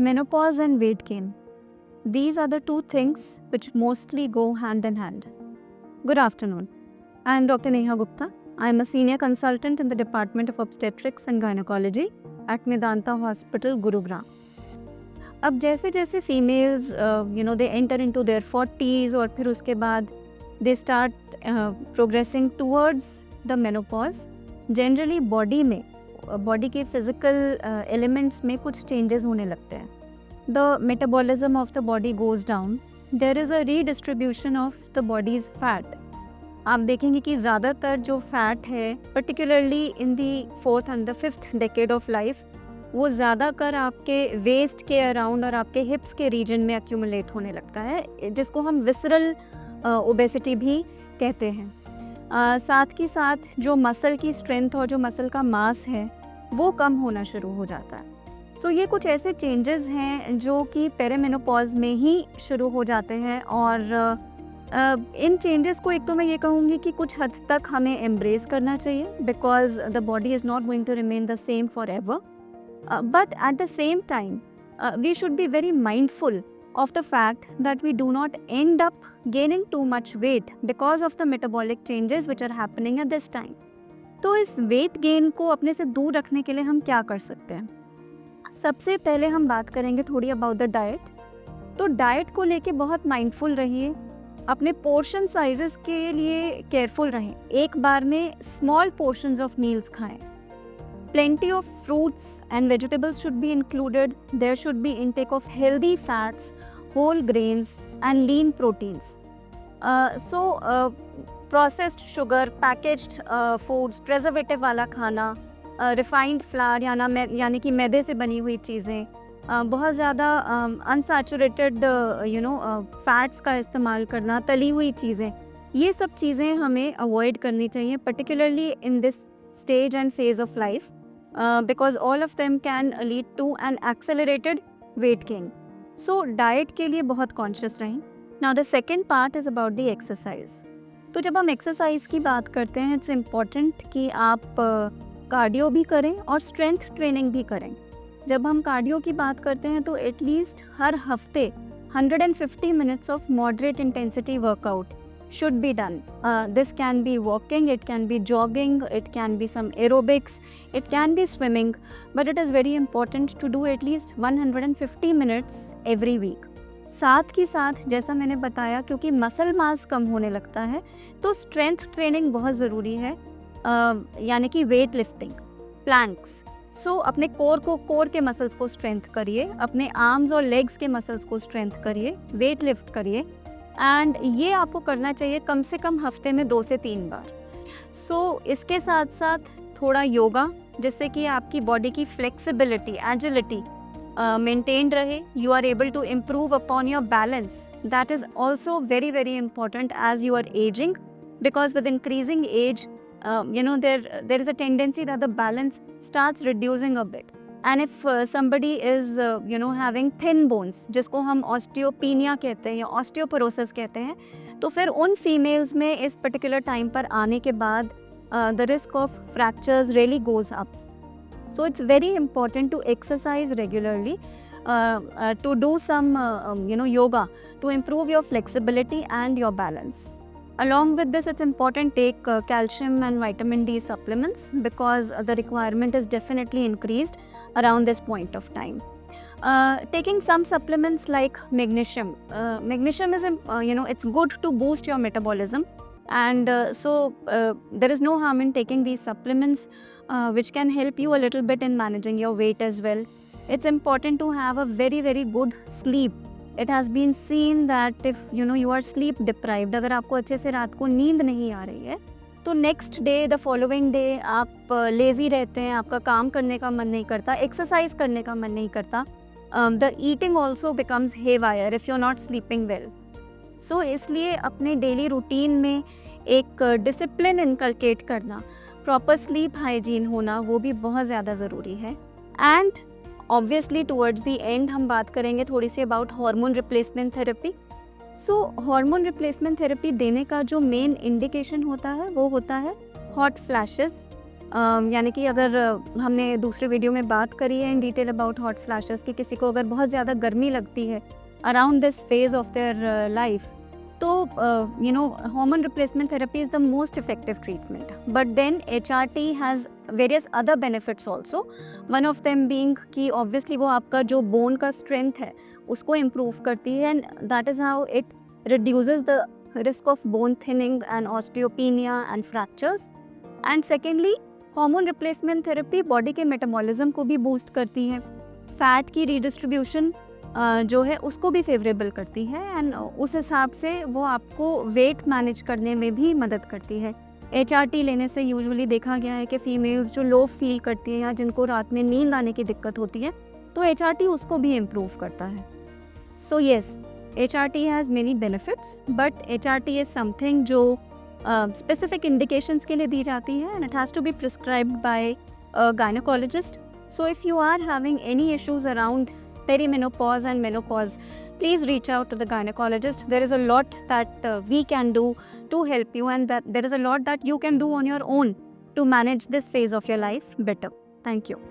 menopause and weight gain. These are the two things which mostly go hand in hand. Good afternoon. I am Dr. Neha Gupta. I am a senior consultant in the Department of Obstetrics and Gynecology at Medanta Hospital, Gurugram. अब जैसे जैसे females they enter into their 40s और फिर उसके बाद they start progressing towards the menopause, generally body के physical elements में कुछ चेंजेस होने लगते हैं. The metabolism of the body goes down. There is a redistribution of the body's fat. आप देखेंगे कि ज़्यादातर जो फैट है particularly in the 4th and the 5th decade of life, वो ज़्यादातर आपके वेस्ट के अराउंड और आपके हिप्स के रीजन में एक्यूमुलेट होने लगता है, जिसको हम विसरल ओबेसिटी भी कहते हैं. साथ ही साथ जो मसल की स्ट्रेंथ और जो मसल का मास है वो कम होना शुरू हो जाता है. सो ये कुछ ऐसे चेंजेस हैं जो कि पेरीमेनोपॉज में ही शुरू हो जाते हैं. और इन चेंजेस को एक तो मैं ये कहूँगी कि कुछ हद तक हमें एम्ब्रेस करना चाहिए, because the body is not going to remain the same forever. But at the same time, we should be very mindful of the fact that we do not end up gaining too much weight because of the metabolic changes which are happening at this time. तो इस weight gain को अपने से दूर रखने के लिए हम क्या कर सकते हैं? सबसे पहले हम बात करेंगे थोड़ी about the diet. तो डाइट को लेके बहुत माइंडफुल रहिए, अपने पोर्शन साइजेस के लिए केयरफुल रहें. एक बार में स्मॉल पोर्शंस ऑफ मील्स खाएं. Plenty of fruits and vegetables should be included. There should be intake of healthy fats, whole grains and lean proteins. Processed sugar, packaged foods, preservative वाला खाना, refined flour यानी कि मैदे से बनी हुई चीज़ें, बहुत ज़्यादा unsaturated fats का इस्तेमाल करना, तली हुई चीज़ें, ये सब चीज़ें हमें avoid करनी चाहिए, particularly in this stage and phase of life. Because all of them can lead to an accelerated weight gain. So diet के लिए बहुत conscious रहें. Now the second part is about the exercise. तो जब हम exercise की बात करते हैं, it's important कि आप कार्डियो भी करें और स्ट्रेंथ ट्रेनिंग भी करें. जब हम कार्डियो की बात करते हैं तो एटलीस्ट हर हफ्ते 150 minutes of moderate intensity workout should be done. This can be walking, it can be jogging, it can be some aerobics, it can be swimming, but it is very important to do at least 150 minutes every week. साथ ही साथ जैसा मैंने बताया, क्योंकि muscle mass कम होने लगता है तो स्ट्रेंथ ट्रेनिंग बहुत ज़रूरी है, यानी कि वेट लिफ्टिंग, प्लैंक्स. सो अपने कोर के मसल्स को स्ट्रेंथ करिए, अपने आर्म्स और लेग्स के मसल्स को स्ट्रेंथ करिए, वेट लिफ्ट करिए. एंड ये आपको करना चाहिए कम से कम हफ्ते में 2 से 3 बार. इसके साथ साथ थोड़ा योगा, जिससे कि आपकी बॉडी की फ्लेक्सिबिलिटी, एजिलिटी मेंटेन रहे. You are able to improve upon your balance. That is also very very important as you are ageing, because with increasing age there is a tendency that the balance starts reducing a bit. And if somebody is having thin bones, जिसको हम osteopenia कहते हैं या osteoporosis कहते हैं, तो फिर उन फीमेल्स में इस पर्टिकुलर टाइम पर आने के बाद the risk of fractures really goes up. So it's very important to exercise regularly, to do some yoga to improve your flexibility and your balance. Along with this, it's important to take calcium and vitamin D supplements, because the requirement is definitely increased around this point of time. Taking some supplements like magnesium. Magnesium is, it's good to boost your metabolism, and there is no harm in taking these supplements, which can help you a little bit in managing your weight as well. It's important to have a very very good sleep. It has been seen that if you are sleep deprived, अगर आपको अच्छे से रात को नींद नहीं आ रही है तो next day, the following day आप लेज़ी रहते हैं, आपका काम करने का मन नहीं करता, एक्सरसाइज करने का मन नहीं करता. The eating also becomes haywire if you are not sleeping well. So इसलिए अपने डेली रूटीन में एक डिसिप्लिन इनकलकेट करना, प्रॉपर स्लीप हाइजीन होना, वो भी बहुत ज़्यादा ज़रूरी है. And obviously towards the end हम बात करेंगे थोड़ी सी about hormone replacement therapy. Hormone replacement therapy देने का जो मेन इंडिकेशन होता है वो होता है हॉट फ्लैशेस, यानी कि अगर हमने दूसरे वीडियो में बात करी है in detail about hot flashes कि किसी को अगर बहुत ज़्यादा गर्मी लगती है around this phase of their life, तो hormone replacement therapy is the most effective treatment. But then HRT has various other benefits also. One of them being कि obviously वो आपका जो bone का strength है उसको improve करती है, and that is how it reduces the risk of bone thinning and osteopenia and fractures. And secondly, hormone replacement therapy body के metabolism को भी boost करती है, fat की redistribution जो है उसको भी फेवरेबल करती है, एंड उस हिसाब से वो आपको वेट मैनेज करने में भी मदद करती है। HRT लेने से यूजुअली देखा गया है कि फीमेल्स जो लो फील करती हैं या जिनको रात में नींद आने की दिक्कत होती है, तो HRT उसको भी इम्प्रूव करता है। So yes, HRT has many benefits, but HRT is something जो स्पेसिफिक इंडिकेशंस के लिए दी जाती है, and it has to be prescribed by gynaecologist. So if you are having any issues around perimenopause and menopause, please reach out to the gynecologist. There is a lot that we can do to help you, and that there is a lot that you can do on your own to manage this phase of your life better. Thank you.